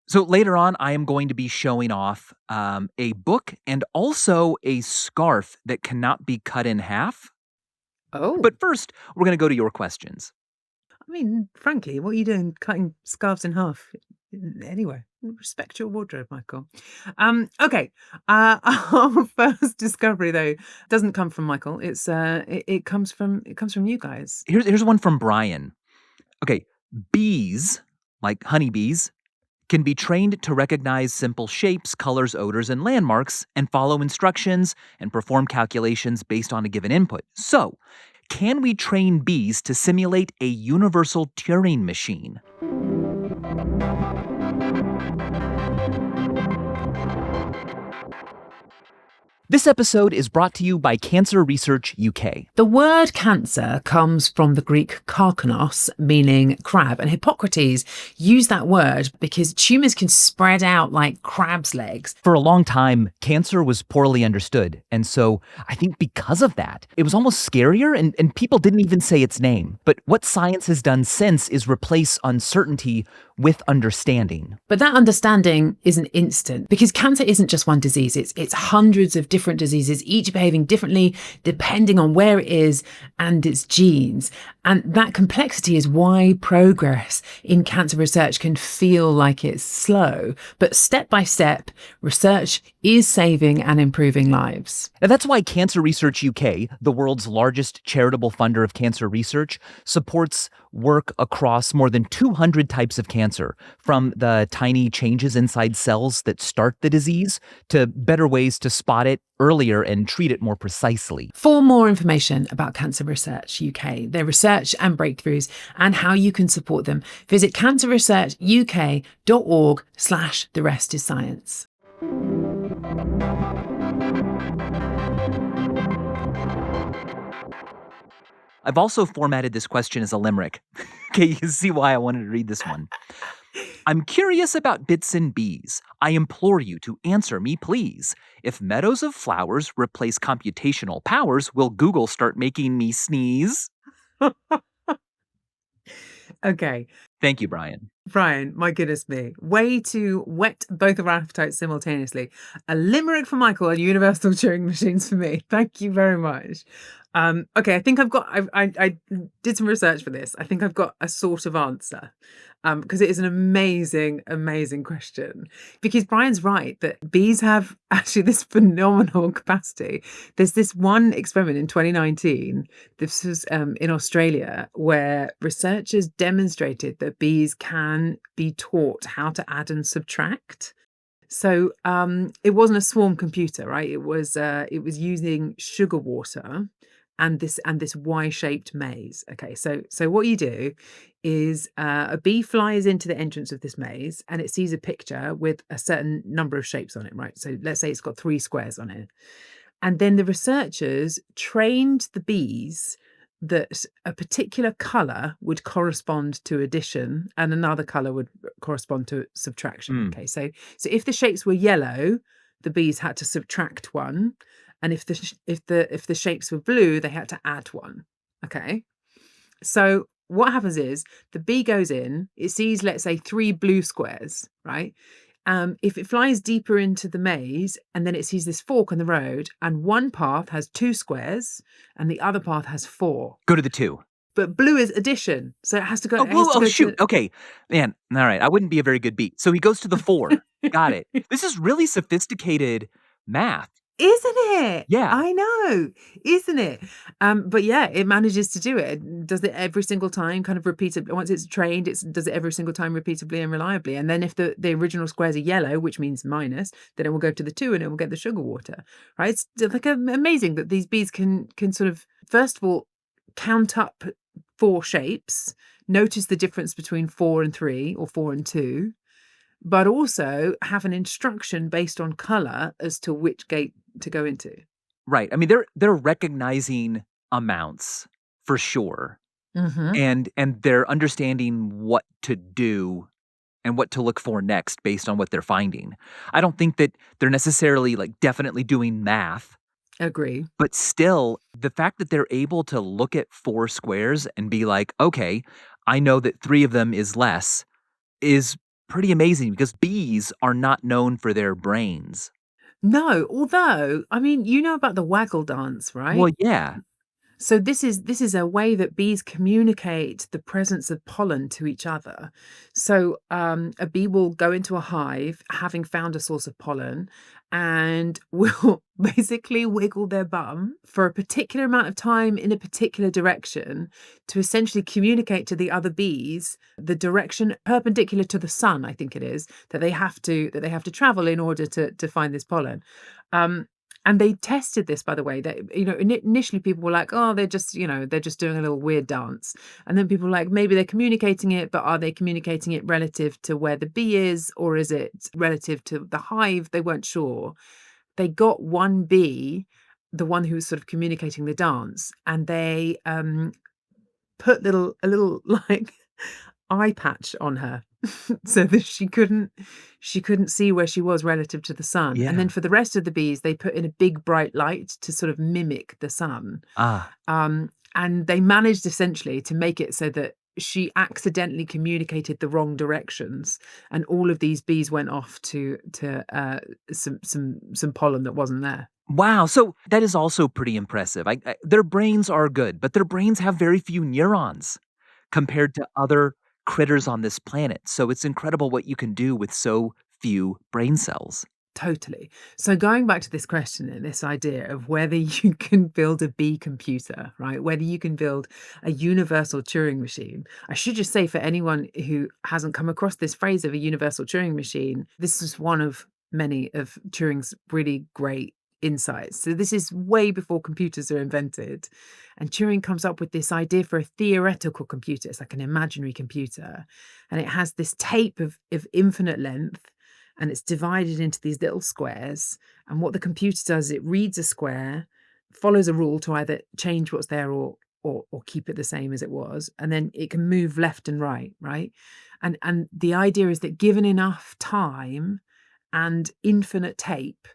So later on, I am going to be showing off a book and also a scarf that cannot be cut in half. Oh, But first, we're going to go to your questions. I mean, frankly, what are you doing cutting scarves in half? Anyway, respect your wardrobe, Michael. Okay. Our first discovery though doesn't come from Michael. It comes from you guys. Here's one from Brian. Okay, bees, like honeybees, can be trained to recognize simple shapes, colors, odors, and landmarks and follow instructions and perform calculations based on a given input. So, can we train bees to simulate a universal Turing machine? This episode is brought to you by Cancer Research UK. The word cancer comes from the Greek karkanos, meaning crab, and Hippocrates used that word because tumours can spread out like crab's legs. For a long time, cancer was poorly understood. And so I think because of that, it was almost scarier and people didn't even say its name. But what science has done since is replace uncertainty with understanding. But that understanding isn't instant because cancer isn't just one disease. It's hundreds of different diseases, each behaving differently depending on where it is and its genes. And that complexity is why progress in cancer research can feel like it's slow. But step by step, research is saving and improving lives. Now, that's why Cancer Research UK, the world's largest charitable funder of cancer research, supports work across more than 200 types of cancer, from the tiny changes inside cells that start the disease to better ways to spot it earlier and treat it more precisely. For more information about Cancer Research UK, their research and breakthroughs, and how you can support them, visit cancerresearchuk.org/the rest is science. I've also formatted this question as a limerick. Okay, you can see why I wanted to read this one. I'm curious about bits and bees. I implore you to answer me, please. If meadows of flowers replace computational powers, will Google start making me sneeze? Okay. Thank you, Brian. Brian, my goodness me. Way to whet both of our appetites simultaneously. A limerick for Michael and universal Turing machines for me. Thank you very much. Okay, I think I did some research for this. I think I've got a sort of answer. Because it is an amazing, amazing question. Because Brian's right that bees have actually this phenomenal capacity. There's this one experiment in 2019. This was in Australia, where researchers demonstrated that bees can be taught how to add and subtract. So it wasn't a swarm computer, right? It was using sugar water and this Y-shaped maze. Okay, so what you do is a bee flies into the entrance of this maze and it sees a picture with a certain number of shapes on it, right? So let's say it's got 3 squares on it. And then the researchers trained the bees that a particular color would correspond to addition and another color would correspond to subtraction. Okay, so if the shapes were yellow, the bees had to subtract 1, and if the shapes were blue, they had to add 1. Okay, so what happens is the bee goes in, it sees, let's say, 3 blue squares, right? If it flies deeper into the maze and then it sees this fork on the road and one path has 2 squares and the other path has 4. Go to the 2. But blue is addition, so it has to go. Shoot. Okay. Man, all right. I wouldn't be a very good bee. So he goes to the 4. Got it. This is really sophisticated math. Isn't it? Yeah. I know. Isn't it? But yeah, it manages to do it. Does it every single time, kind of repeated. Once it's trained, does it every single time repeatably and reliably. And then if the original squares are yellow, which means minus, then it will go to the 2 and it will get the sugar water. Right? It's like amazing that these bees can sort of, first of all, count up 4 shapes, notice the difference between 4 and 3 or 4 and 2, but also have an instruction based on color as to which gate to go into. Right. I mean, they're recognizing amounts for sure. Mm-hmm. And they're understanding what to do and what to look for next based on what they're finding. I don't think that they're necessarily like definitely doing math. Agree. But still, the fact that they're able to look at 4 squares and be like, okay, I know that 3 of them is less, is pretty amazing because bees are not known for their brains. No, although, I mean, you know about the waggle dance, Well, right? yeah. So this is a way that bees communicate the presence of pollen to each other. So a bee will go into a hive having found a source of pollen and will basically wiggle their bum for a particular amount of time in a particular direction to essentially communicate to the other bees the direction perpendicular to the sun, I think it is, that they have to travel in order to find this pollen. Um, and they tested this, by the way, that, initially people were like, oh, they're just doing a little weird dance. And then people were like, maybe they're communicating it, but are they communicating it relative to where the bee is, or is it relative to the hive? They weren't sure. They got one bee, the one who was sort of communicating the dance, and they put a little like eye patch on her so that she couldn't see where she was relative to the sun. And then Yeah. for the rest of the bees, they put in a big bright light to sort of mimic the sun. Ah. And they managed essentially to make it so that she accidentally communicated the wrong directions, and all of these bees went off to some pollen that wasn't there. Wow. So that is also pretty impressive. Their brains are good, but their brains have very few neurons compared to other critters on this planet. So it's incredible what you can do with so few brain cells. Totally. So going back to this question and this idea of whether you can build a bee computer, right? Whether you can build a universal Turing machine. I should just say, for anyone who hasn't come across this phrase of a universal Turing machine, this is one of many of Turing's really great insights. So this is way before computers are invented. And Turing comes up with this idea for a theoretical computer. It's like an imaginary computer. And it has this tape of infinite length, and it's divided into these little squares. And what the computer does is it reads a square, follows a rule to either change what's there or keep it the same as it was, and then it can move left and right, right? And the idea is that given enough time and infinite tape,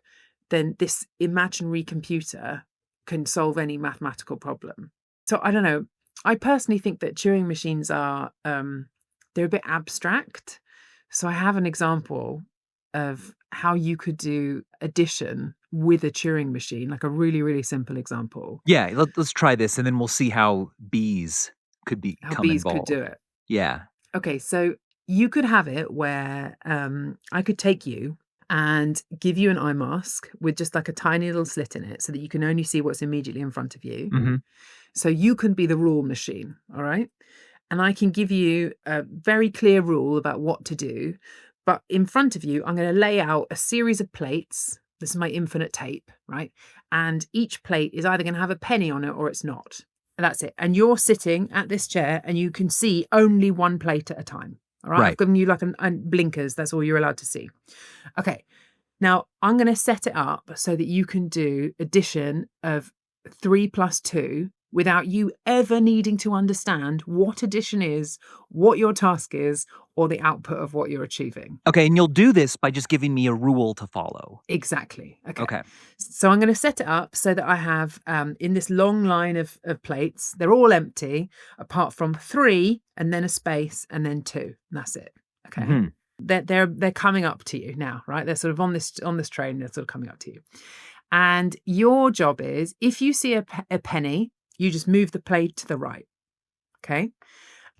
then this imaginary computer can solve any mathematical problem. So I don't know. I personally think that Turing machines are they're a bit abstract. So I have an example of how you could do addition with a Turing machine, like a really, really simple example, Yeah. Let's try this and then we'll see how bees could how become bees could do involved. it. Yeah. Okay, so you could have it where I could take you and give you an eye mask with just like a tiny little slit in it so that you can only see what's immediately in front of you. Hmm. So you can be the rule machine, all right? And I can give you a very clear rule about what to do. But in front of you, I'm going to lay out a series of plates. This is my infinite tape, right? And each plate is either going to have a penny on it or it's not. And that's it. And you're sitting at this chair and you can see only one plate at a time. All right. I've Right. given you like an blinkers. That's all you're allowed to see. Okay. Now I'm going to set it up so that you can do addition of 3 plus 2 without you ever needing to understand what addition is, what your task is, or the output of what you're achieving. Okay. And you'll do this by just giving me a rule to follow. Exactly. Okay. Okay. So I'm going to set it up so that I have in this long line of plates, they're all empty apart from 3 and then a space and then 2. And that's it. Okay. Hmm. They're coming up to you now, right? They're sort of on this train, they're sort of coming up to you. And your job is, if you see a penny, you just move the plate to the right. Okay.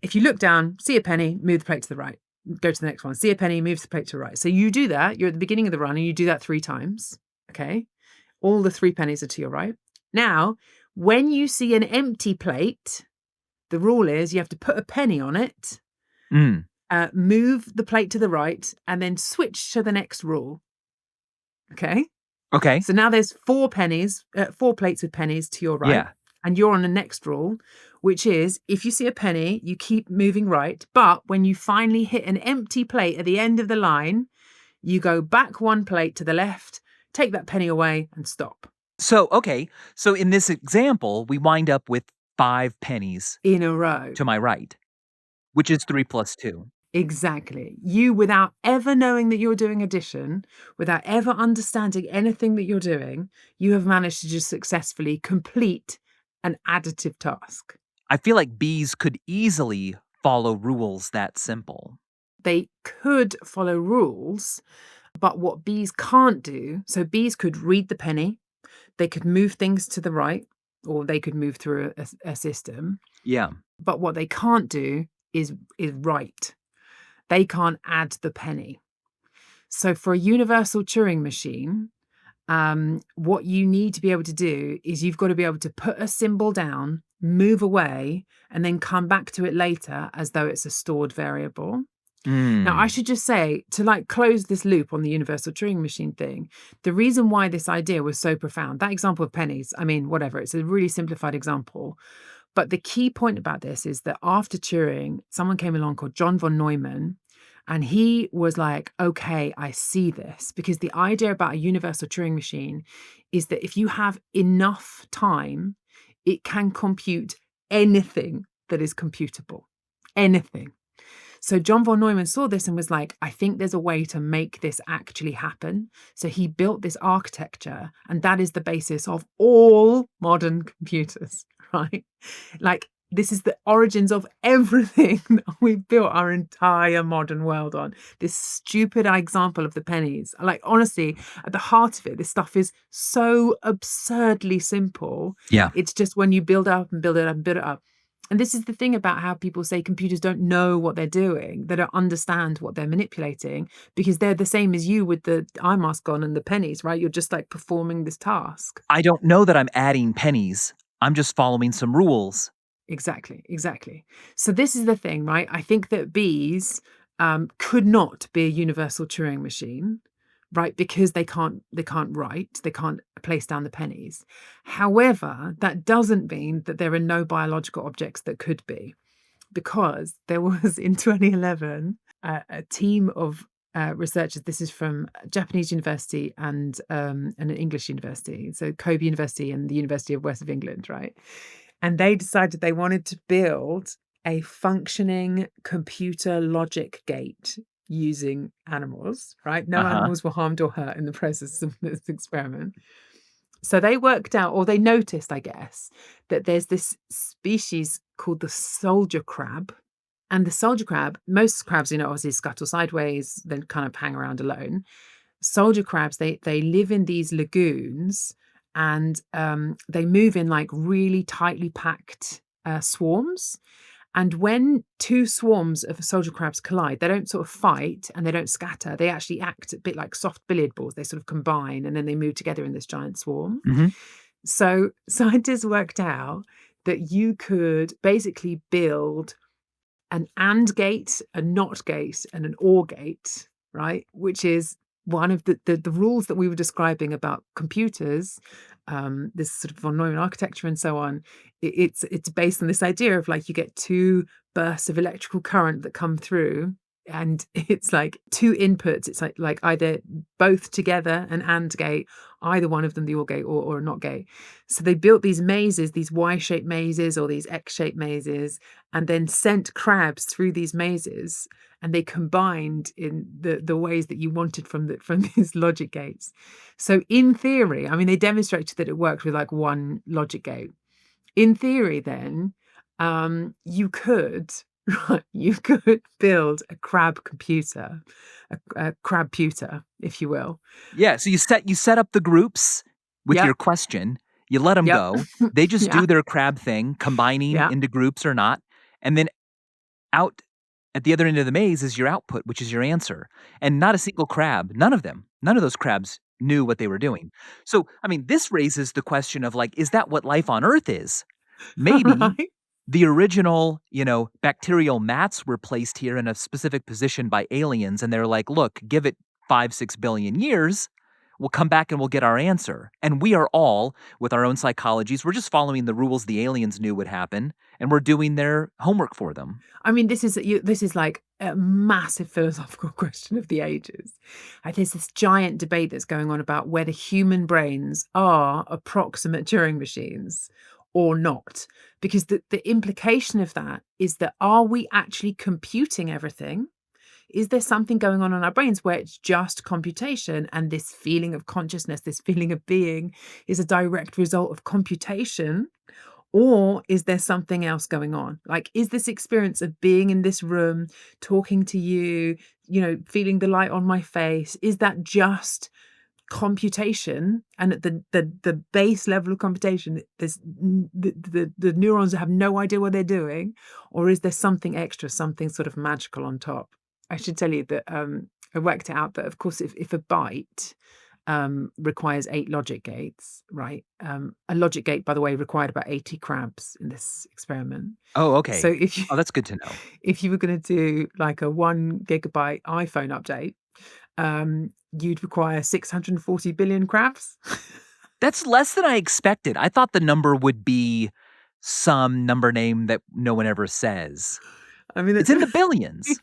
If you look down, see a penny, move the plate to the right. Go to the next one. See a penny, move the plate to the right. So you do that. You're at the beginning of the run and you do that 3 times. Okay. All the 3 pennies are to your right. Now, when you see an empty plate, the rule is you have to put a penny on it, Mm. move the plate to the right, and then switch to the next rule. Okay. Okay. So now there's 4 pennies, 4 plates with pennies to your right. Yeah. And you're on the next rule, which is if you see a penny, you keep moving right. But when you finally hit an empty plate at the end of the line, you go back 1 plate to the left, take that penny away, and stop. So, okay. So in this example, we wind up with 5 pennies In a row. to my right, which is 3 plus 2. Exactly. You, without ever knowing that you're doing addition, without ever understanding anything that you're doing, you have managed to just successfully complete an additive task. I feel like bees could easily follow rules that simple. they could follow rules, but what bees can't do, so bees could read the penny, they could move things to the right, or they could move through a system. Yeah. But what they can't do is write. They can't add the penny. So for a universal Turing machine, what you need to be able to do is you've got to be able to put a symbol down, move away, and then come back to it later as though it's a stored variable. Now, I Mm. should just say, to like close this loop on the universal Turing machine thing, the reason why this idea was so profound, that example of pennies, I mean, whatever, it's a really simplified example. But the key point about this is that after Turing, someone came along called John von Neumann, and he was like, okay, I see this. Because the idea about a universal Turing machine is that if you have enough time, it can compute anything that is computable. Anything. So John von Neumann saw this and was like, I think there's a way to make this actually happen. So he built this architecture, and that is the basis of all modern computers, right? Like, this is the origins of everything that we've built our entire modern world on. This stupid example of the pennies. Like, honestly, at the heart of it, this stuff is so absurdly simple. Yeah. It's just when you build up and build it up and build it up. And this is the thing about how people say computers don't know what they're doing. They don't understand what they're manipulating because they're the same as you with the eye mask on and the pennies, right? You're just like performing this task. I don't know that I'm adding pennies. I'm just following some rules. Exactly, exactly. So this is the thing, right? I think that bees could not be a universal Turing machine, right? Because they can't write, they can't place down the pennies. However, that doesn't mean that there are no biological objects that could be, because there was in 2011 a team of researchers. This is from a Japanese university and an English university, so Kobe University and the University of West of England, right? And they decided they wanted to build a functioning computer logic gate using animals, right? No Uh-huh. animals were harmed or hurt in the process of this experiment. So they worked out, or they noticed, I guess, that there's this species called the soldier crab. And the soldier crab, most crabs, obviously scuttle sideways, then kind of hang around alone. Soldier crabs, they live in these lagoons, and they move in like really tightly packed swarms. And when two swarms of soldier crabs collide, they don't sort of fight and they don't scatter. They actually act a bit like soft billiard balls. They sort of combine and then they move together in this giant swarm. Mm-hmm. So scientists worked out that you could basically build an AND gate, a NOT gate, and an OR gate, right? Which is one of the rules that we were describing about computers, this sort of von Neumann architecture and so on. It's based on this idea of like you get two bursts of electrical current that come through, and it's like two inputs. It's like either both together, an AND gate, either one of them, the OR gate or a NOT gate. So they built these mazes, these Y-shaped mazes or these X-shaped mazes, and then sent crabs through these mazes, and they combined in the ways that you wanted from these logic gates. So in theory, I mean, they demonstrated that it worked with like one logic gate. In theory, then, you could build a crab computer, a crab-puter, if you will. Yeah. So you set up the groups with Yep. your question. You let them Yep. go. They just Yeah. do their crab thing, combining Yeah. into groups or not. And then out at the other end of the maze is your output, which is your answer. And not a single crab, none of those crabs knew what they were doing. So, I mean, this raises the question of like, is that what life on Earth is? Maybe Right. the original, bacterial mats were placed here in a specific position by aliens, and they're like, look, give it 5-6 billion years, we'll come back and we'll get our answer. And we are all, with our own psychologies, we're just following the rules the aliens knew would happen, and we're doing their homework for them. I mean, this is like a massive philosophical question of the ages. There's this giant debate that's going on about whether human brains are approximate Turing machines or not. Because the implication of that is that, are we actually computing everything? Is there something going on in our brains where it's just computation, and this feeling of consciousness, this feeling of being, is a direct result of computation? Or is there something else going on? Like, is this experience of being in this room, talking to you, feeling the light on my face, is that just computation? And at the base level of computation, the neurons have no idea what they're doing, or is there something extra, something sort of magical on top? I should tell you that I worked it out that, of course, if a byte requires 8 logic gates, right? A logic gate, by the way, required about 80 crabs in this experiment. Oh, So okay. Oh, that's good to know. if you were going to do like a 1 gigabyte iPhone update, you'd require 640 billion crabs. That's less than I expected. I thought the number would be some number name that no one ever says. I mean, It's in the billions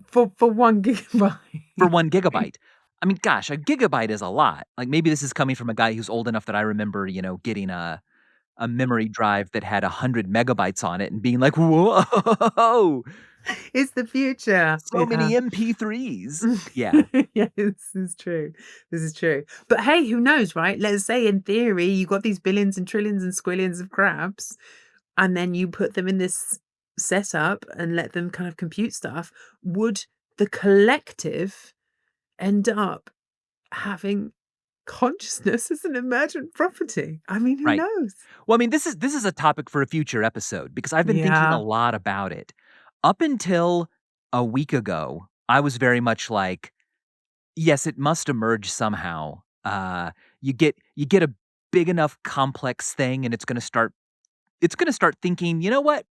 for 1 gigabyte. for 1 gigabyte. I mean, gosh, a gigabyte is a lot. Like, maybe this is coming from a guy who's old enough that I remember, getting a memory drive that had 100 megabytes on it and being like, "Whoa, It's the future. so many MP3s." Yeah, Yeah, this is true. This is true. But hey, who knows, right? Let's say in theory you got these billions and trillions and squillions of crabs, and then you put them in this setup and let them kind of compute stuff. Would the collective end up having consciousness as an emergent property? I mean, who right. knows? Well, I mean, this is a topic for a future episode because I've been thinking a Yeah. lot about it. Up until a week ago, I was very much like, yes, it must emerge somehow. You get a big enough complex thing and it's going to start thinking, "You know what?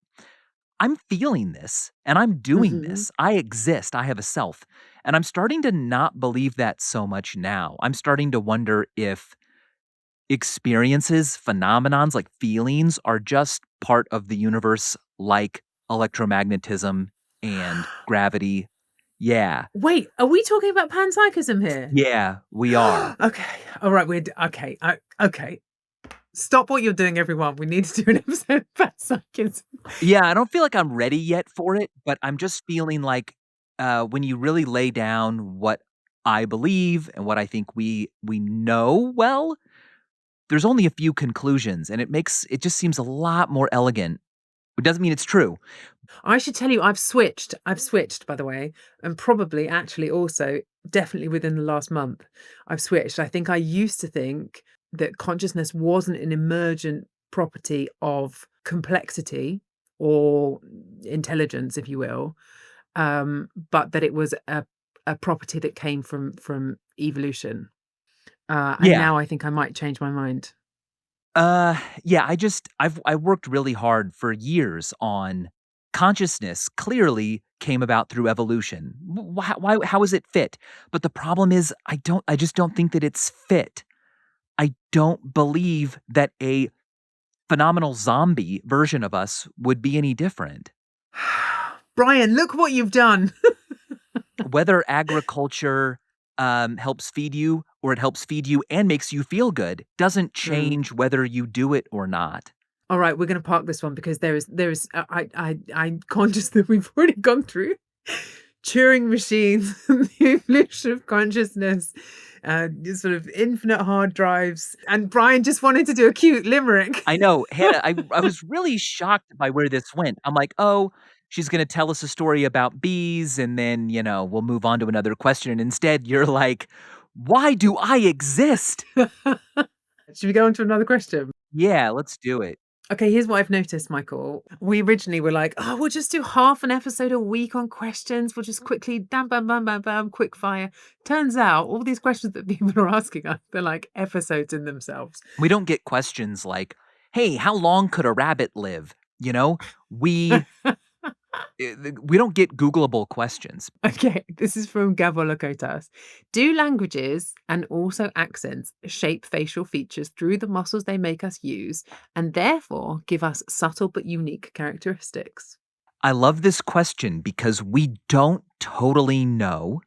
I'm feeling this and I'm doing Hmm. this. I exist. I have a self." And I'm starting to not believe that so much now. I'm starting to wonder if experiences, phenomenons like feelings are just part of the universe like electromagnetism and gravity. Yeah. Wait, are we talking about panpsychism here? Yeah, we are. Okay. All right. Okay. Okay. Stop what you're doing, everyone. We need to do an episode about psychics. Yeah, I don't feel like I'm ready yet for it, but I'm just feeling like when you really lay down what I believe and what I think we know well, there's only a few conclusions, and it just seems a lot more elegant. It doesn't mean it's true. I should tell you, I've switched. I've switched, by the way, and probably actually also definitely within the last month, I've switched. I think I used to think that consciousness wasn't an emergent property of complexity or intelligence, if you will, but that it was a property that came from evolution. And Yeah. now I think I might change my mind. Yeah, I worked really hard for years on consciousness clearly came about through evolution. How is it fit? But the problem is I just don't think that it's fit. I don't believe that a phenomenal zombie version of us would be any different. Brian, look what you've done. Whether agriculture helps feed you or it helps feed you and makes you feel good doesn't Mm. change whether you do it or not. All right, we're going to park this one because there is I'm conscious that we've already gone through Turing machines, the evolution of consciousness, sort of infinite hard drives, and Brian just wanted to do a cute limerick. I know, Hannah, I was really shocked by where this went. I'm like, "Oh, she's gonna tell us a story about bees, and then, we'll move on to another question." And instead, you're like, "Why do I exist?" Should we go on to another question? Yeah, let's do it. Okay, here's what I've noticed, Michael. We originally were like, oh, we'll just do half an episode a week on questions. We'll just quickly, bam, bam, bam, bam, bam, quick fire. Turns out all these questions that people are asking us, they're like episodes in themselves. We don't get questions like, "Hey, how long could a rabbit live?" You know? We we don't get Googleable questions. Okay, this is from Gavolokotas. Do languages and also accents shape facial features through the muscles they make us use and therefore give us subtle but unique characteristics? I love this question because we don't totally know.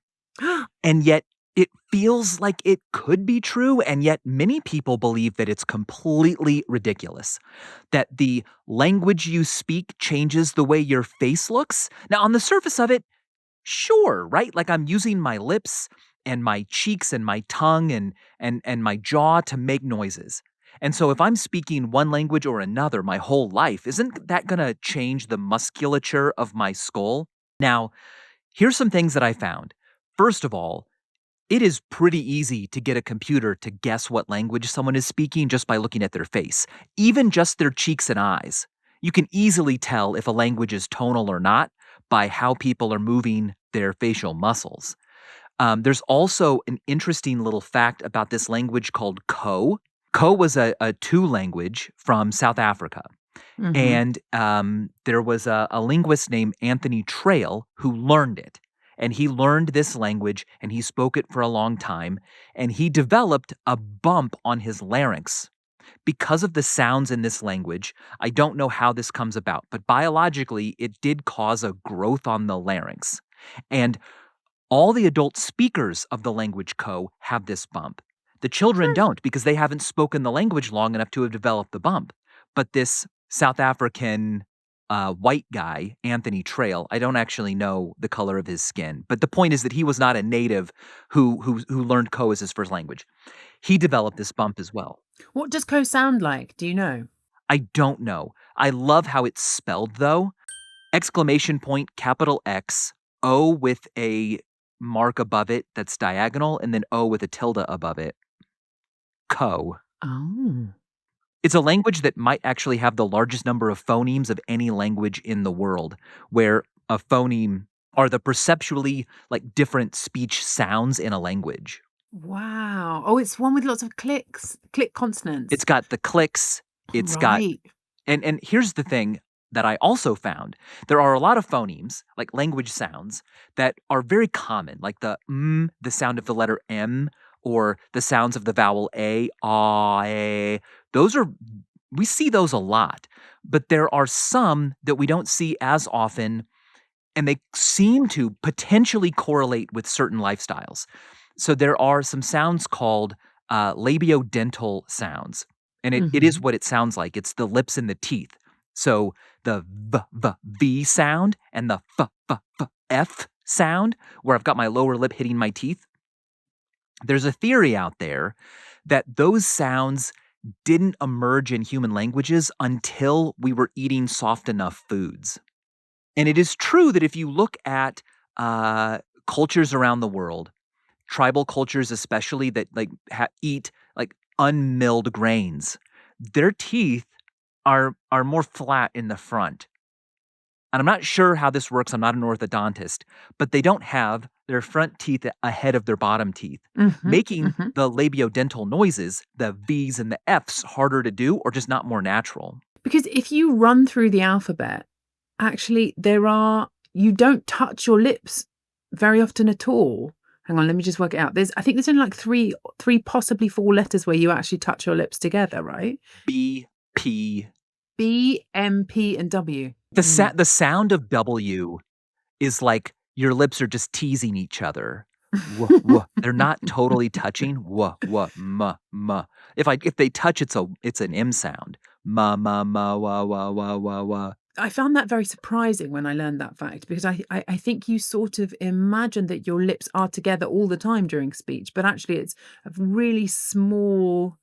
And yet it feels like it could be true, and yet many people believe that it's completely ridiculous. That the language you speak changes the way your face looks. Now, on the surface of it, sure, right? Like I'm using my lips and my cheeks and my tongue and my jaw to make noises. And so if I'm speaking one language or another my whole life, isn't that going to change the musculature of my skull? Now, here's some things that I found. First of all, it is pretty easy to get a computer to guess what language someone is speaking just by looking at their face, even just their cheeks and eyes. You can easily tell if a language is tonal or not by how people are moving their facial muscles. There's also an interesting little fact about this language called Ko. Ko was a two language from South Africa. Mm-hmm. And there was a linguist named Anthony Trail who learned it. And he learned this language and he spoke it for a long time. And he developed a bump on his larynx. Because of the sounds in this language, I don't know how this comes about, but biologically, it did cause a growth on the larynx. And all the adult speakers of the language Ko have this bump. The children don't because they haven't spoken the language long enough to have developed the bump. But this South African white guy, Anthony Trail, I don't actually know the color of his skin, but the point is that he was not a native who learned Ko as his first language. He developed this bump as well. What does Ko sound like? Do you know? I don't know. I love how it's spelled though. Exclamation point, capital X, O with a mark above it that's diagonal, and then O with a tilde above it. Ko. Oh. It's a language that might actually have the largest number of phonemes of any language in the world, where a phoneme are the perceptually like different speech sounds in a language. Wow. Oh, it's one with lots of click consonants. It's got the clicks, it's got right. and here's the thing that I also found. There are a lot of phonemes, like language sounds, that are very common, like the sound of the letter M, or the sounds of the vowel A, ah, eh. We see those a lot, but there are some that we don't see as often, and they seem to potentially correlate with certain lifestyles. So there are some sounds called labiodental sounds, and it is Mm-hmm. what it sounds like. It's the lips and the teeth. So the V sound and the F sound, where I've got my lower lip hitting my teeth. There's a theory out there that those sounds didn't emerge in human languages until we were eating soft enough foods. And it is true that if you look at cultures around the world, tribal cultures especially that like eat like unmilled grains, their teeth are more flat in the front. And I'm not sure how this works. I'm not an orthodontist, but they don't have their front teeth ahead of their bottom teeth, Mm-hmm. making Mm-hmm. the labiodental noises, the V's and the F's, harder to do or just not more natural. Because if you run through the alphabet, actually you don't touch your lips very often at all. Hang on, let me just work it out. I think there's only like three, possibly four letters where you actually touch your lips together, right? B, P. B, M, P, and W. The sound of W is like your lips are just teasing each other. They're not totally touching. If they touch, it's an M sound. Wa. I found that very surprising when I learned that fact, because I think you sort of imagine that your lips are together all the time during speech, but actually it's a really small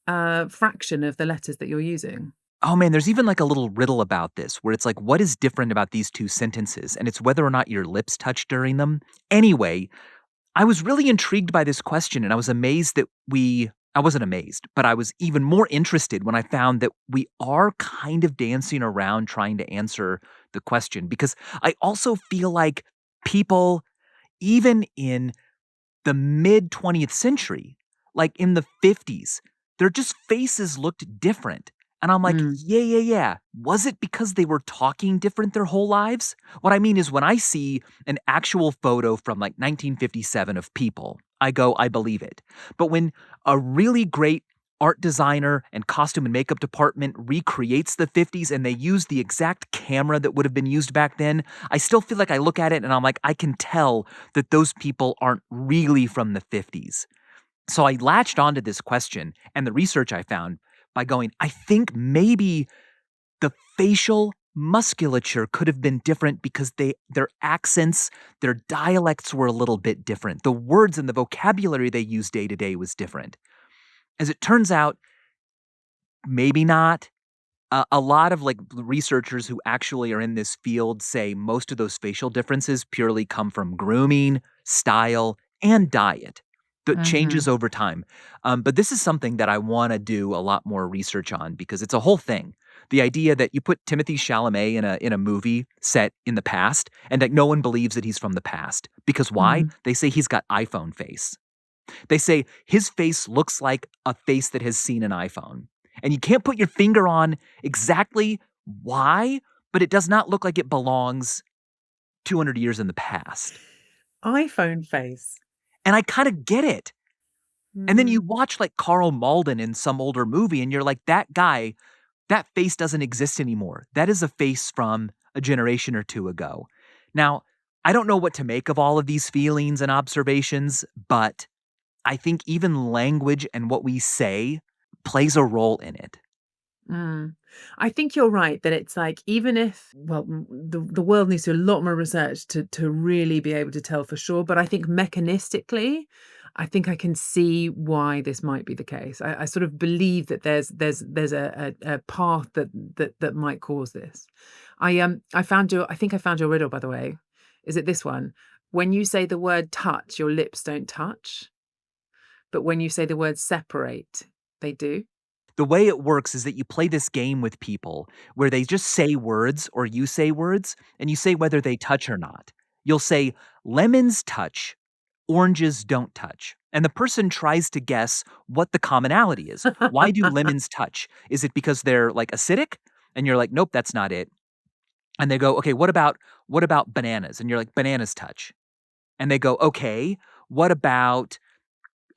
fraction of the letters that you're using. Oh man, there's even like a little riddle about this where it's like, what is different about these two sentences? And it's whether or not your lips touch during them. Anyway, I was really intrigued by this question, and I was amazed that I wasn't amazed, but I was even more interested when I found that we are kind of dancing around trying to answer the question, because I also feel like people, even in the mid 20th century, like in the 50s, their just faces looked different. And I'm like, Mm. yeah. Was it because they were talking different their whole lives? What I mean is when I see an actual photo from like 1957 of people, I go, I believe it. But when a really great art designer and costume and makeup department recreates the 50s and they use the exact camera that would have been used back then, I still feel like I look at it and I'm like, I can tell that those people aren't really from the 50s. So I latched onto this question and the research I found by going, I think maybe the facial musculature could have been different because their accents, their dialects were a little bit different. The words and the vocabulary they used day to day was different. As it turns out, maybe not. A lot of like researchers who actually are in this field say most of those facial differences purely come from grooming, style, and diet that changes Mhm. over time. But this is something that I want to do a lot more research on because it's a whole thing. The idea that you put Timothy Chalamet in a movie set in the past, and like no one believes that he's from the past because why? Mm. They say he's got iPhone face. They say his face looks like a face that has seen an iPhone. And you can't put your finger on exactly why, but it does not look like it belongs 200 years in the past. iPhone face. And I kind of get it. And then you Mm. watch like Carl Malden in some older movie and you're like, that guy, that face doesn't exist anymore. That is a face from a generation or two ago. Now, I don't know what to make of all of these feelings and observations, but I think even language and what we say plays a role in it. Mm. I think you're right that it's like even if the world needs to do a lot more research to really be able to tell for sure, but I think mechanistically, I think I can see why this might be the case. I sort of believe that there's a path that might cause this. I think I found your riddle, by the way. Is it this one? When you say the word touch, your lips don't touch, but when you say the word separate, they do. The way it works is that you play this game with people where they just say words or you say words and you say whether they touch or not. You'll say, lemons touch, oranges don't touch. And the person tries to guess what the commonality is. Why do lemons touch? Is it because they're like acidic? And you're like, nope, that's not it. And they go, okay, what about bananas? And you're like, bananas touch. And they go, okay, what about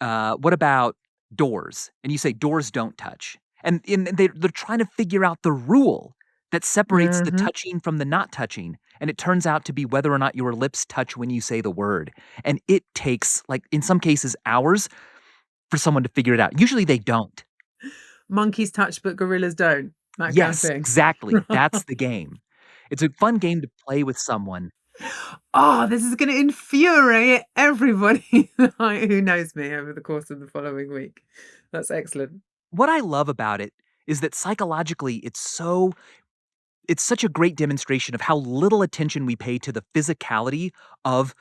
what about doors? And you say doors don't touch. And they're trying to figure out the rule that separates the Mhm. touching from the not touching. And it turns out to be whether or not your lips touch when you say the word. And it takes, like, in some cases, hours for someone to figure it out. Usually they don't. Monkeys touch, but gorillas don't, that kind of Yes, thing. exactly. That's the game. It's a fun game to play with someone. Oh, this is gonna infuriate everybody who knows me over the course of the following week. That's excellent. What I love about it is that psychologically it's such a great demonstration of how little attention we pay to the physicality of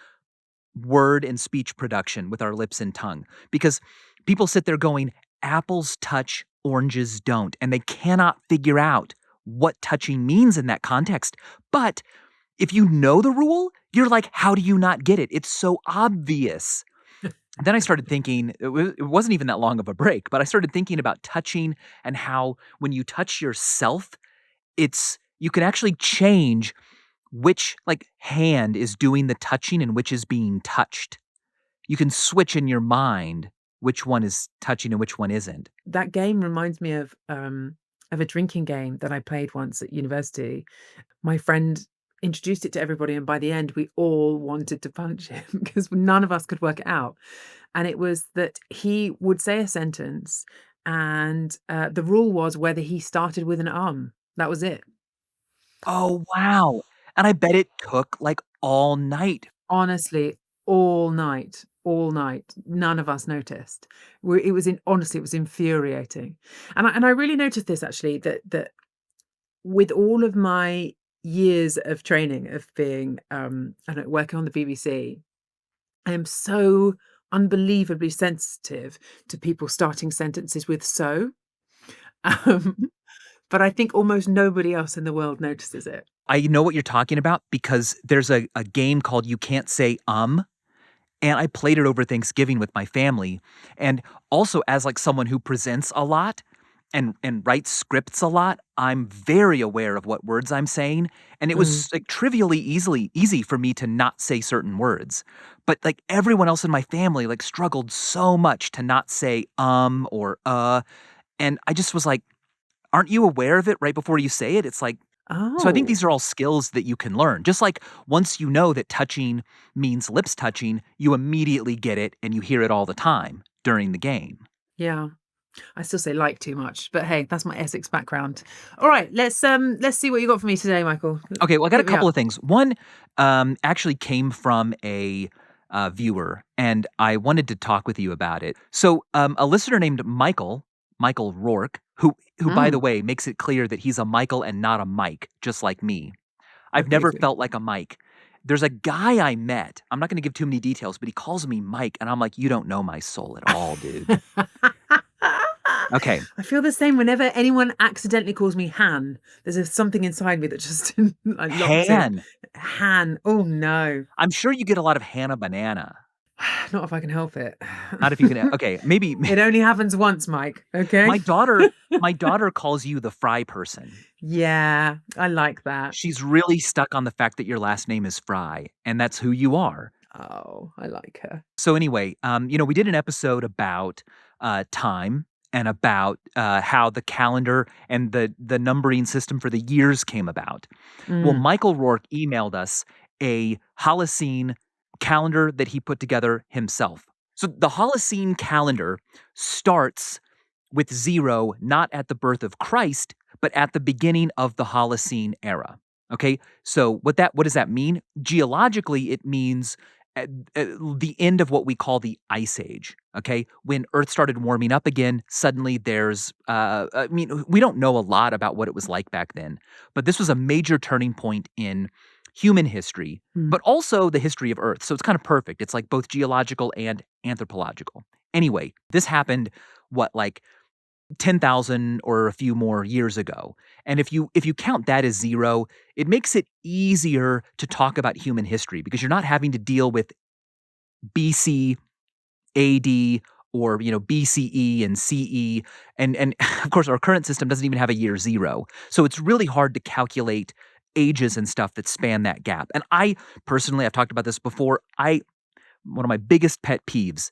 word and speech production with our lips and tongue. Because people sit there going, apples touch, oranges don't. And they cannot figure out what touching means in that context. But if you know the rule, you're like, how do you not get it? It's so obvious. Then I started thinking, it wasn't even that long of a break, but I started thinking about touching and how when you touch yourself, you can actually change which like hand is doing the touching and which is being touched. You can switch in your mind which one is touching and which one isn't. That game reminds me of a drinking game that I played once at university. My friend introduced it to everybody, and by the end, we all wanted to punch him because none of us could work it out. And it was that he would say a sentence, and the rule was whether he started with an That was it. Oh, wow. And I bet it took like all night. Honestly, all night. None of us noticed. It was honestly, it was infuriating. And I really noticed this actually that with all of my years of training of being I don't know, working on the BBC, I am so unbelievably sensitive to people starting sentences with so. Um, but I think almost nobody else in the world notices it. I know what you're talking about because there's a game called You Can't Say and I played it over Thanksgiving with my family. And also as like someone who presents a lot and writes scripts a lot, I'm very aware of what words I'm saying. And it Mm. was like trivially easy for me to not say certain words. But like everyone else in my family like struggled so much to not say or and I just was like, aren't you aware of it right before you say it? It's like, so I think Oh, these are all skills that you can learn. Just like once you know that touching means lips touching, you immediately get it and you hear it all the time during the game. yeah. I still say like too much, but hey, that's my Essex background. All right, let's see what you got for me today, Michael. Okay, well, I got a Hit me couple up. of things. One actually came from a viewer, and I wanted to talk with you about it. So, a listener named Michael Michael Rourke, who by the Mm, way makes it clear that he's a Michael and not a Mike, just like me. I've okay, never good. felt like a Mike. There's a guy I met. I'm not going to give too many details, but he calls me Mike, and I'm like, you don't know my soul at all, dude. Okay, I feel the same whenever anyone accidentally calls me Han. Something inside me that just like locks in. Han. Han. Oh no. I'm sure you get a lot of Hannah Banana. Not if I can help it. Not if you can. Okay, maybe It only happens once, Mike. Okay. my daughter. My daughter calls you the Fry person. Yeah, I like that. She's really stuck on the fact that your last name is Fry, and that's who you are. Oh, I like her. So anyway, we did an episode about time and about how the calendar and the numbering system for the years came about. Well, Mm. Michael Rourke emailed us a Holocene calendar that he put together himself. So the Holocene calendar starts with 0 not at the birth of Christ, but at the beginning of the Holocene era. Okay, so what does that mean? Geologically, it means at, the end of what we call the Ice Age. Okay, when Earth started warming up again, suddenly there's. I mean, we don't know a lot about what it was like back then, but this was a major turning point in human history, Mm. but also the history of Earth. So it's kind of perfect. It's like both geological and anthropological. Anyway, this happened like 10,000 or a few more years ago. And if you count that as 0, it makes it easier to talk about human history because you're not having to deal with BC, AD, or BCE and CE. And of course our current system doesn't even have a year 0. So it's really hard to calculate ages and stuff that span that gap. And I personally, I've talked about this before, one of my biggest pet peeves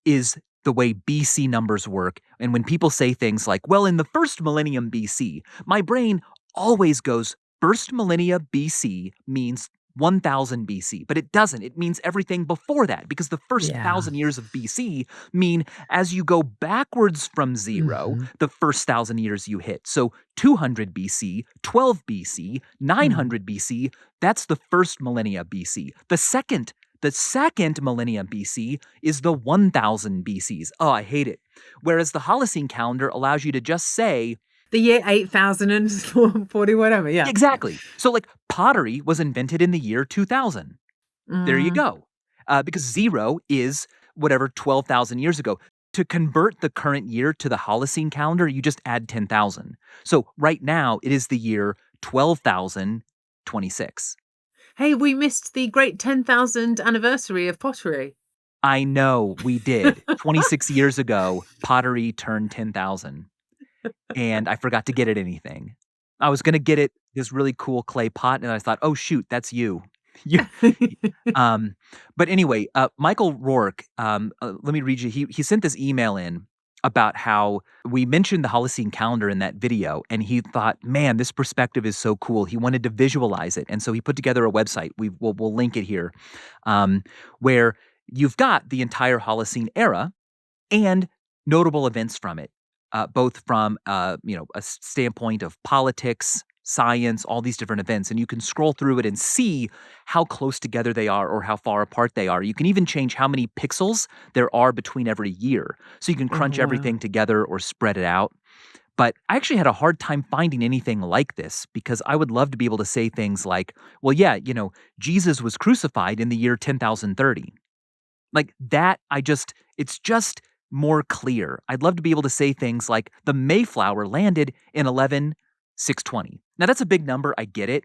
is the way BC numbers work. And when people say things like, well, in the first millennium BC, my brain always goes, first millennia BC means 1000 BC, but it doesn't. It means everything before that because the first Yeah. 1000 years of BC mean as you go backwards from 0, Hmm. the first 1000 years you hit. So 200 BC, 12 BC, Mm. 900 BC, that's the first millennia BC. The second millennium BC is the 1000 BCs. Oh, I hate it. Whereas the Holocene calendar allows you to just say, The year 8040, whatever. Yeah. exactly. So, like, pottery was invented in the year 2000. There you Mm. go. Because 0 is whatever 12,000 years ago. To convert the current year to the Holocene calendar, you just add 10,000. So, right now, it is the year 12,026. Hey, we missed the great 10,000th anniversary of pottery. I know we did. 26 years ago, pottery turned 10,000, and I forgot to get it anything. I was gonna get it this really cool clay pot, and I thought, "Oh, shoot, that's you." You um, but anyway, Michael Rourke, let me read you. He sent this email in about how we mentioned the Holocene calendar in that video, and he thought, "Man, this perspective is so cool." He wanted to visualize it, and so he put together a website. We'll link it here, where you've got the entire Holocene era and notable events from it, both from a standpoint of politics, science, all these different events, and you can scroll through it and see how close together they are or how far apart they are. You can even change how many pixels there are between every year, so you can Oh, crunch wow. everything together or spread it out. But I actually had a hard time finding anything like this because I would love to be able to say things like, well, yeah, Jesus was crucified in the year 10,030. Like that, it's just more clear. I'd love to be able to say things like the Mayflower landed in 11,620. Now that's a big number, I get it,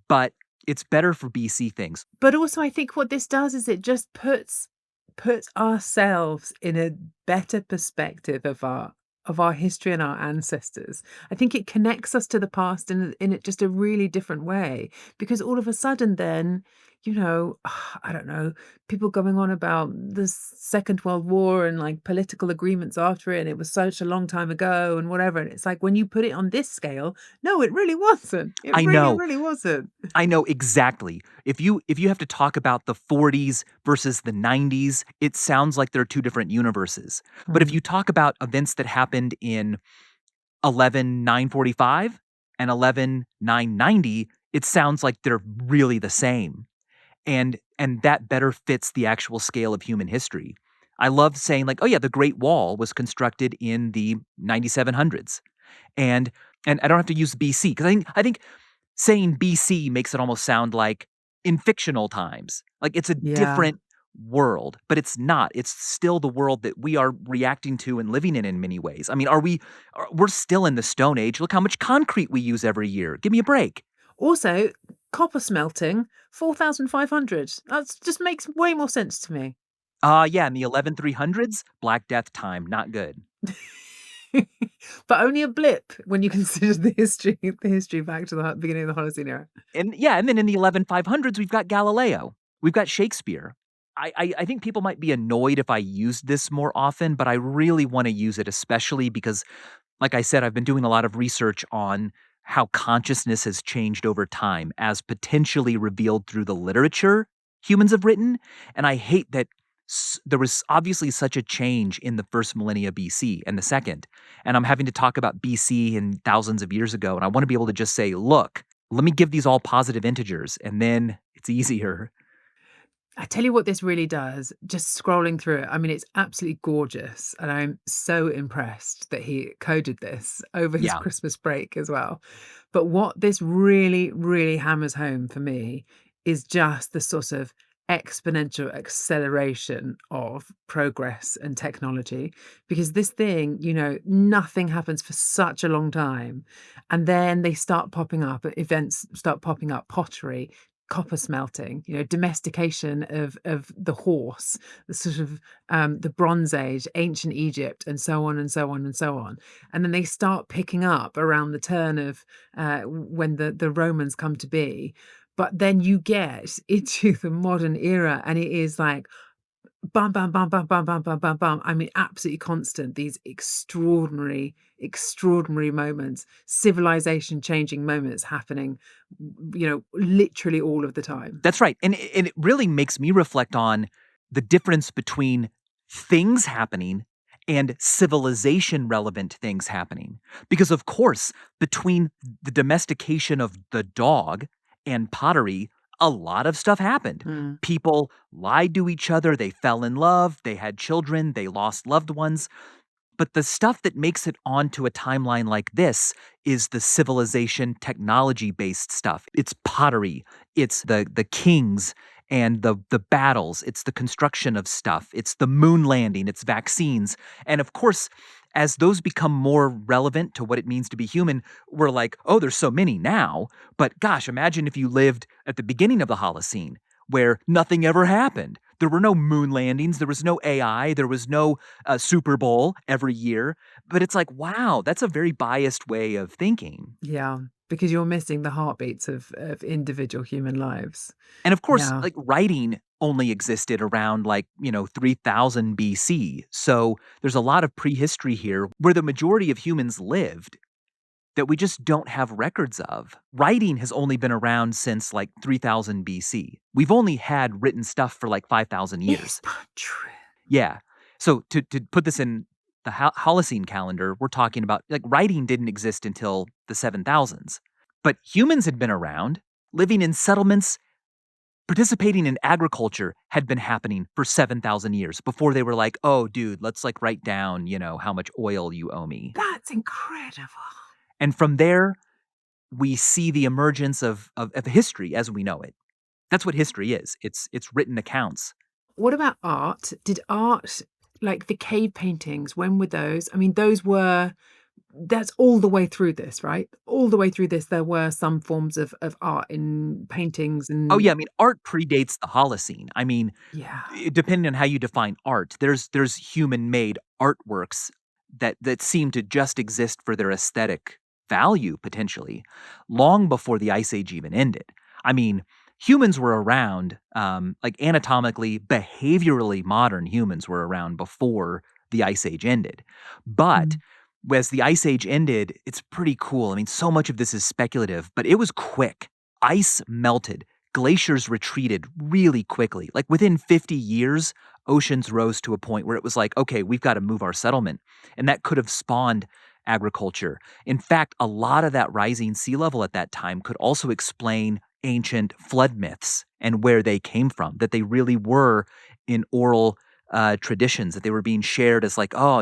but it's better for BC things. But also, I think what this does is it just puts ourselves in a better perspective of our history and our ancestors. I think it connects us to the past in just a really different way because all of a sudden then, I don't know, people going on about the Second World War and like political agreements after it, and it was such a long time ago and whatever. And it's like when you put it on this scale, no, it really wasn't. It I really, know, really wasn't. I know exactly. If you have to talk about the 40s versus the 90s, it sounds like they're two different universes. But if Mm. you talk about events that happened in 11,945 and 11,990, it sounds like they're really the same. And that better fits the actual scale of human history. I love saying like, oh yeah, the Great Wall was constructed in the 9700s. And I don't have to use BC because I think saying BC makes it almost sound like in fictional times. Like it's a Yeah. different world, but it's not. It's still the world that we are reacting to and living in many ways. I mean, we're still in the Stone Age. Look how much concrete we use every year. Give me a break. Also, copper smelting, 4,500. That just makes way more sense to me. Yeah, in the 11300s, Black Death time, not good. But only a blip when you consider the history back to the beginning of the Holocene era. And yeah, and then in the 11500s, we've got Galileo. We've got Shakespeare. I think people might be annoyed if I used this more often, but I really want to use it, especially because, like I said, I've been doing a lot of research on how consciousness has changed over time as potentially revealed through the literature humans have written. And I hate that there was obviously such a change in the first millennia BC and the second. And I'm having to talk about BC and thousands of years ago. And I want to be able to just say, look, let me give these all positive integers, and then it's easier. I tell you what this really does, just scrolling through it. I mean, it's absolutely gorgeous. And I'm so impressed that he coded this over his Yeah. Christmas break as well. But what this really, really hammers home for me is just the sort of exponential acceleration of progress and technology. Because this thing, nothing happens for such a long time. And then they start popping up, events start popping up, pottery, copper smelting, domestication of the horse, the sort of the Bronze Age, ancient Egypt, and so on and so on and so on. And then they start picking up around the turn of when the Romans come to be. But then you get into the modern era, and it is like bam, bam, bam, bam, bam, bam, bam, bam, bam. I mean, absolutely constant. These extraordinary, extraordinary moments, civilization changing moments happening, literally all of the time. That's right. And it really makes me reflect on the difference between things happening and civilization relevant things happening. Because, of course, between the domestication of the dog and pottery, a lot of stuff happened. Mm. People lied to each other, they fell in love, they had children, they lost loved ones. But the stuff that makes it onto a timeline like this is the civilization technology-based stuff. It's pottery, it's the kings and the battles, it's the construction of stuff, it's the moon landing, it's vaccines. And of course, as those become more relevant to what it means to be human, we're like, oh, there's so many now. But gosh, imagine if you lived at the beginning of the Holocene where nothing ever happened. There were no moon landings. There was no AI. There was no Super Bowl every year. But it's like, wow, that's a very biased way of thinking. Yeah, because you're missing the heartbeats of individual human lives. And of course, Yeah. like writing only existed around 3000 BC. So there's a lot of prehistory here where the majority of humans lived that we just don't have records of. Writing has only been around since 3000 BC. We've only had written stuff for 5,000 Is years. that true? Yeah. So to put this in the Holocene calendar, we're talking about writing didn't exist until the 7000s. But humans had been around, living in settlements, participating in agriculture had been happening for 7,000 years before they were like, oh, dude, let's write down, how much oil you owe me. That's incredible. And from there, we see the emergence of history as we know it. That's what history is. It's written accounts. What about art? Did art, like the cave paintings, when were those? I mean, that's all the way through this, right? All the way through this, there were some forms of art in paintings Oh yeah, and I mean, art predates the Holocene. I mean, yeah. depending on how you define art, there's human-made artworks that seem to just exist for their aesthetic value potentially, long before the Ice Age even ended. I mean, humans were around, anatomically, behaviorally modern humans were around before the Ice Age ended. But Mm. as the Ice Age ended, it's pretty cool. I mean, so much of this is speculative, but it was quick. Ice melted. Glaciers retreated really quickly. Within 50 years, oceans rose to a point where it was like, okay, we've got to move our settlement. And that could have spawned agriculture. In fact, a lot of that rising sea level at that time could also explain ancient flood myths and where they came from, that they really were in oral traditions that they were being shared as like, oh,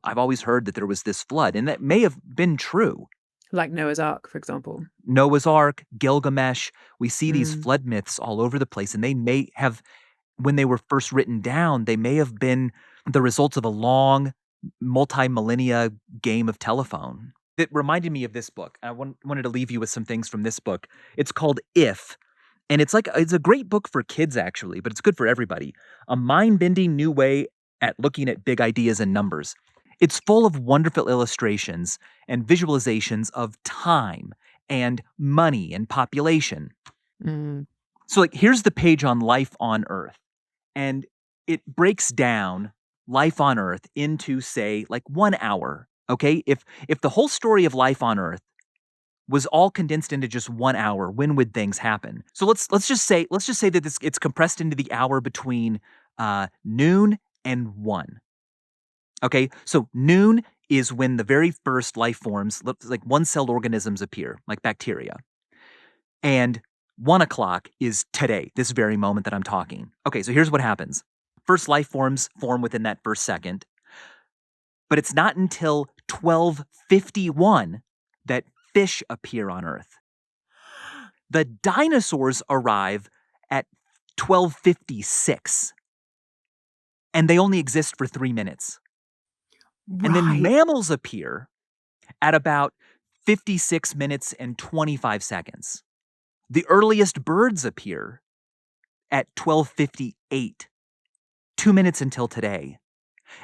I've always heard that there was this flood, and that may have been true. Like Noah's Ark, for example. Noah's Ark, Gilgamesh, we see these Mm. flood myths all over the place, and they may have, when they were first written down, they may have been the results of a long, multi-millennia game of telephone. It reminded me of this book. I wanted to leave you with some things from this book. It's called If, and it's a great book for kids, actually, but it's good for everybody. A mind-bending new way at looking at big ideas and numbers. It's full of wonderful illustrations and visualizations of time and money and population. Mm. So, like, here's the page on life on Earth, and it breaks down life on Earth into, say, like 1 hour. Okay, if the whole story of life on Earth was all condensed into just 1 hour, when would things happen? So let's just say that it's compressed into the hour between noon and 1. Okay, so noon is when the very first life forms, like one-celled organisms, appear, like bacteria. And 1 o'clock is today, this very moment that I'm talking. Okay, so here's what happens. First life forms form within that first second, but it's not until 1251 that fish appear on Earth. The dinosaurs arrive at 1256, and they only exist for 3 minutes. And then Right. mammals appear at about 56 minutes and 25 seconds. The earliest birds appear at 1258, 2 minutes until today.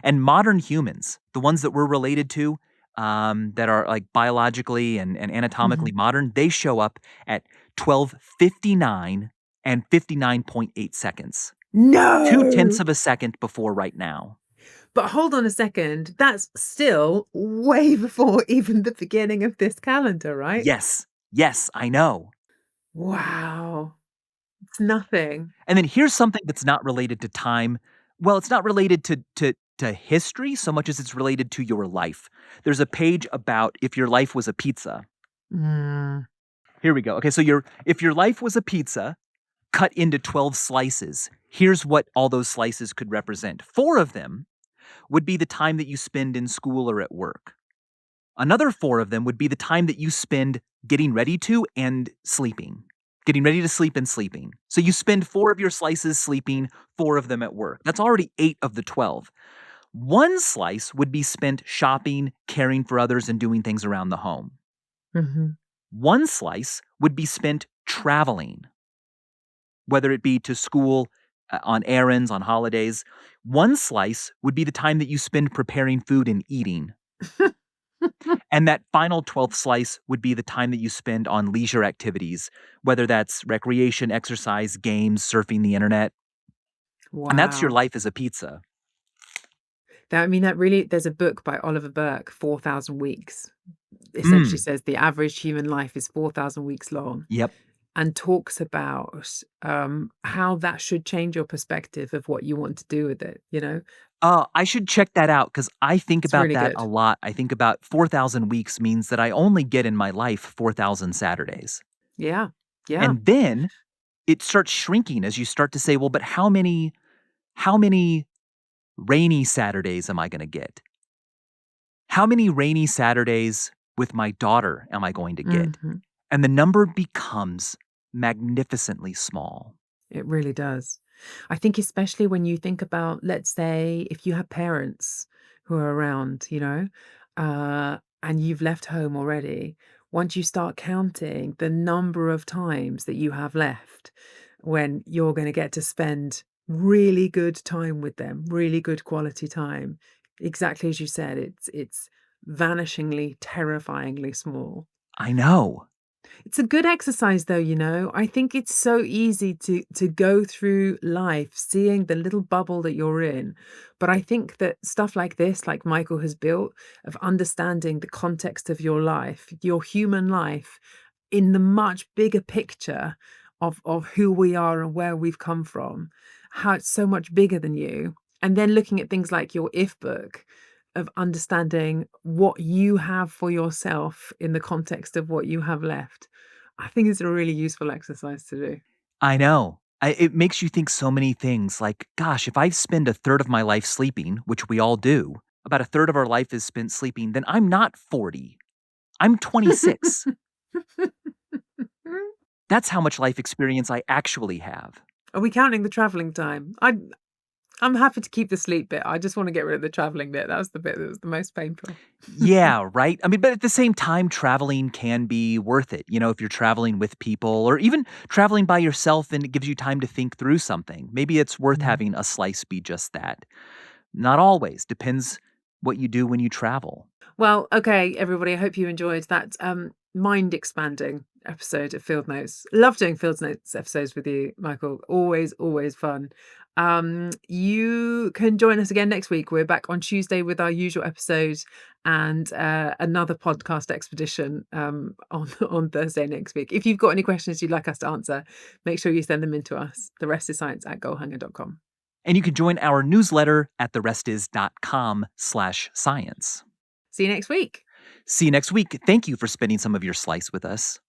And modern humans, the ones that we're related to, that are like biologically and anatomically Mhm. modern, they show up at 1259 and 59.8 seconds. 2/10 No! of a second before right now. But hold on a second, that's still way before even the beginning of this calendar, right? Yes. Yes, I know. Wow. It's nothing. And then here's something that's not related to time. Well, it's not related to history so much as it's related to your life. There's a page about if your life was a pizza. Mm. Here we go. Okay, so if your life was a pizza cut into 12 slices, here's what all those slices could represent. 4 of them would be the time that you spend in school or at work. Another 4 of them would be the time that you spend getting ready to and sleeping. Getting ready to sleep and sleeping. So you spend 4 of your slices sleeping, 4 of them at work. That's already 8 of the 12. One slice would be spent shopping, caring for others, and doing things around the home. Mhm. One slice would be spent traveling, whether it be to school, on errands, on holidays. One slice would be the time that you spend preparing food and eating. And that final 12th slice would be the time that you spend on leisure activities, whether that's recreation, exercise, games, surfing the internet. And that's your Wow. life as a pizza. That I mean, that really there's a book by Oliver Burke, 4,000 Weeks. Essentially Mm. says the average human life is 4,000 weeks long Yep. and talks about, how that should change your perspective of what you want to do with it, you know? I should check that out because I think It's about really that good. a lot. I think about 4,000 weeks means that I only get in my life 4,000 Saturdays. Yeah. Yeah. And then it starts shrinking as you start to say, well, but how many rainy Saturdays am I going to get? How many rainy Saturdays with my daughter am I going to get? Mhm. And the number becomes magnificently small. It really does. I think especially when you think about, let's say, if you have parents who are around, and you've left home already, once you start counting the number of times that you have left when you're going to get to spend really good time with them, really good quality time, exactly as you said, it's vanishingly, terrifyingly small. I know. It's a good exercise though, you know. I think it's so easy to go through life seeing the little bubble that you're in. But I think that stuff like this, like Michael has built, of understanding the context of your human life in the much bigger picture of who we are and where we've come from, how it's so much bigger than you. And then looking at things like your if book of understanding what you have for yourself in the context of what you have left. I think it's a really useful exercise to do. I know. It makes you think so many things like, gosh, if I spend a third of my life sleeping, which we all do, about a third of our life is spent sleeping, then I'm not 40. I'm 26. That's how much life experience I actually have. Are we counting the traveling time? I'm happy to keep the sleep bit. I just want to get rid of the traveling bit. That was the bit that was the most painful. Yeah, right? I mean, but at the same time, traveling can be worth it. If you're traveling with people or even traveling by yourself and it gives you time to think through something, maybe it's worth Mm. having a slice be just that. Not always. Depends what you do when you travel. Well, okay, everybody. I hope you enjoyed that mind expanding episode of Field Notes. Love doing Field Notes episodes with you, Michael. Always, always fun. You can join us again next week. We're back on Tuesday with our usual episode and another podcast expedition on Thursday next week. If you've got any questions you'd like us to answer, make sure you send them in to us. The rest is science at goalhanger.com. And you can join our newsletter at therestis.com/science. See you next week. See you next week. Thank you for spending some of your slice with us.